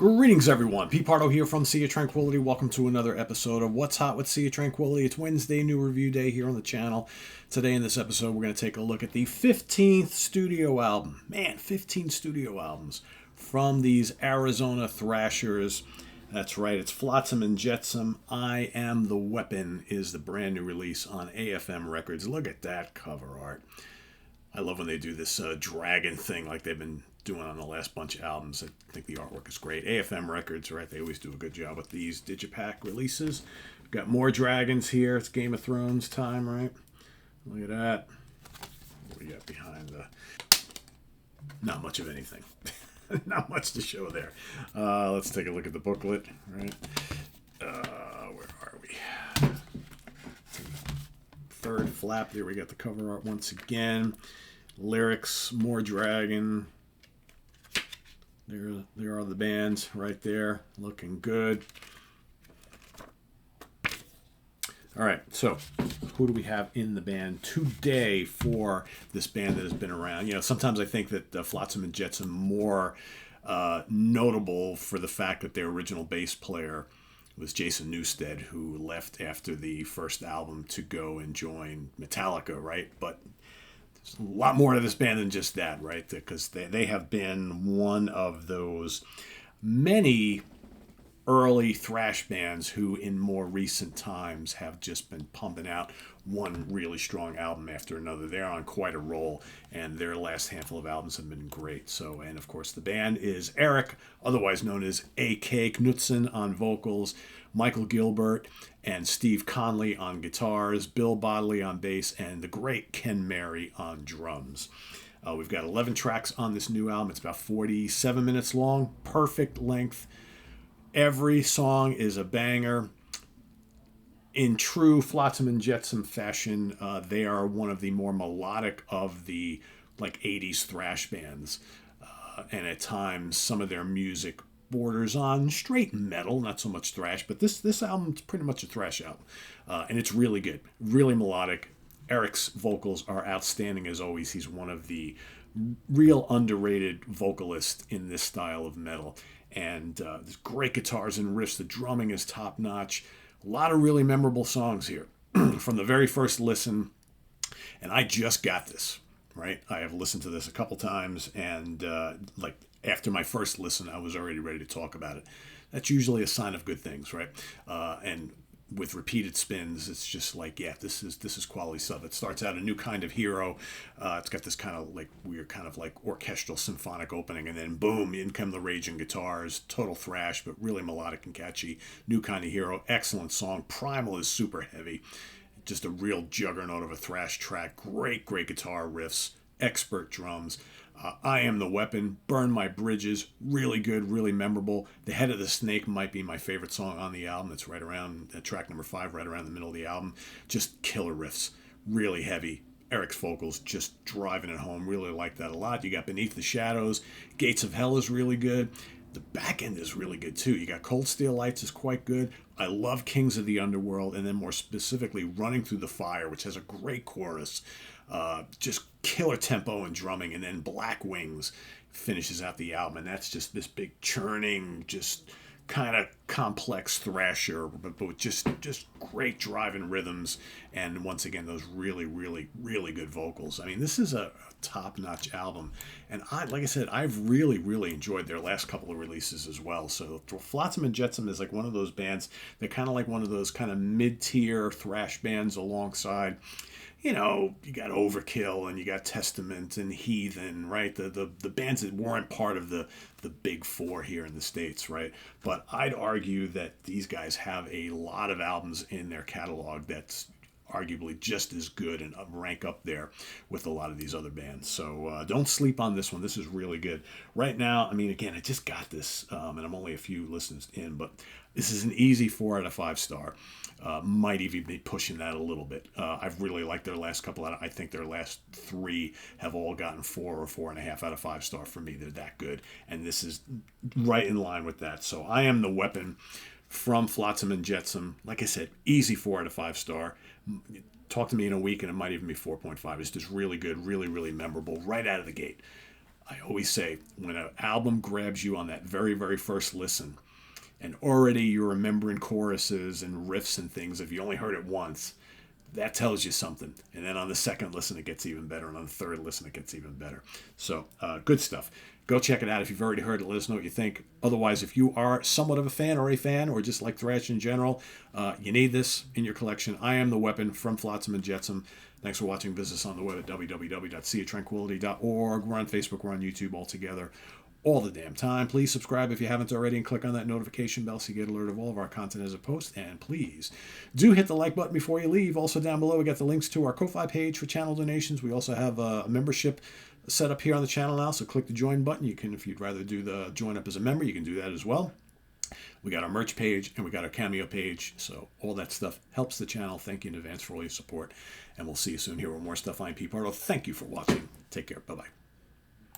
Greetings, everyone. Pete Pardo here from Sea of Tranquility. Welcome to another episode of What's Hot with Sea of Tranquility. It's Wednesday, new review day here on the channel. Today in this episode, we're going to take a look at the 15th studio album. Man, 15 studio albums from these Arizona thrashers. That's right, it's Flotsam and Jetsam. I Am the Weapon is the brand new release on AFM Records. Look at that cover art. I love when they do this dragon thing like they've been doing on the last bunch of albums. I think the artwork is great. AFM Records, right? They always do a good job with these digipack releases. We've got more dragons here. It's Game of Thrones time, right? Look at that. What do we got behind the... Not much of anything. Not much to show there. Let's take a look at the booklet, right? Where are we? Third flap. There we got the cover art once again. Lyrics, more dragon. There are the bands right there, looking good. All right, so who do we have in the band today for this band that has been around? You know, sometimes I think that Flotsam and Jetsam more notable for the fact that their original bass player was Jason Newsted, who left after the first album to go and join Metallica, right? But there's a lot more to this band than just that, right? Because they have been one of those many early thrash bands who in more recent times have just been pumping out one really strong album after another. They're on quite a roll, and their last handful of albums have been great. So, and of course, the band is Eric, otherwise known as A.K. Knutson on vocals, Michael Gilbert and Steve Conley on guitars, Bill Bodley on bass, and the great Ken Mary on drums. We've got 11 tracks on this new album. It's about 47 minutes long, perfect length. Every song is a banger. In true Flotsam and Jetsam fashion, they are one of the more melodic of the 80s thrash bands. And at times, some of their music borders on straight metal, not so much thrash, but this album is pretty much a thrash album. And it's really good, really melodic. Eric's vocals are outstanding as always. He's one of the real underrated vocalists in this style of metal. And there's great guitars and riffs. The drumming is top notch. A lot of really memorable songs here from the very first listen. And I just got this, right? I have listened to this a couple times, and after my first listen, I was already ready to talk about it. That's usually a sign of good things, right? And with repeated spins, it's just this is quality stuff. It starts out a new kind of hero. It's got this kind of weird kind of orchestral symphonic opening, and then boom, in come the raging guitars. Total thrash, but really melodic and catchy. New kind of hero, excellent song. Primal is super heavy. Just a real juggernaut of a thrash track. Great guitar riffs. Expert drums. I Am the Weapon, Burn My Bridges, really good, really memorable. The Head of the Snake might be my favorite song on the album. It's right around track number 5, right around the middle of the album. Just killer riffs, really heavy. Eric's vocals just driving it home. Really like that a lot. You got Beneath the Shadows. Gates of Hell is really good. The back end is really good too. You got Cold Steel Lights is quite good. I love Kings of the Underworld, and then more specifically Running Through the Fire, which has a great chorus. Just killer tempo and drumming, and then Black Wings finishes out the album, and that's just this big churning, just kind of complex thrasher, but with just great driving rhythms, and once again those really good vocals. I mean, this is a top-notch album, and like I said, I've really enjoyed their last couple of releases as well. So Flotsam and Jetsam is one of those bands. They're kind of like one of those kind of mid-tier thrash bands alongside, you know, you got Overkill and you got Testament and Heathen, right? The bands that weren't part of the big four here in the States, right? But I'd argue that these guys have a lot of albums in their catalog that's arguably just as good and rank up there with a lot of these other bands. So don't sleep on this one. This is really good. Right now, I mean, again, I just got this, and I'm only a few listens in, but this is an easy 4 out of 5 star. Might even be pushing that a little bit. I've really liked their last couple. I think their last 3 have all gotten 4 or 4.5 out of 5 star for me. They're that good, and this is right in line with that. So I Am the Weapon from Flotsam and Jetsam. Like I said, easy 4 out of 5 star. Talk to me in a week, and it might even be 4.5. It's just really good, really memorable right out of the gate. I always say, when an album grabs you on that very, very first listen, and already you're remembering choruses and riffs and things, if you only heard it once, that tells you something. And then on the second listen, it gets even better. And on the third listen, it gets even better. So good stuff. Go check it out if you've already heard it. Let us know what you think. Otherwise, if you are somewhat of a fan or just like thrash in general, you need this in your collection. I Am the Weapon from Flotsam and Jetsam. Thanks for watching. Visit us on the web at www.seaoftranquility.org. We're on Facebook. We're on YouTube all together all the damn time. Please subscribe if you haven't already and click on that notification bell so you get alert of all of our content as a post. And please do hit the like button before you leave. Also down below we got the links to our Ko-Fi page for channel donations. We also have a membership set up here on the channel now, so click the join button. You can, if you'd rather do the join up as a member, you can do that as well. We got our merch page and we got our Cameo page, so all that stuff helps the channel. Thank you in advance for all your support, and we'll see you soon here with more stuff. I'm Pete Pardo. Thank you for watching. Take care. Bye-bye.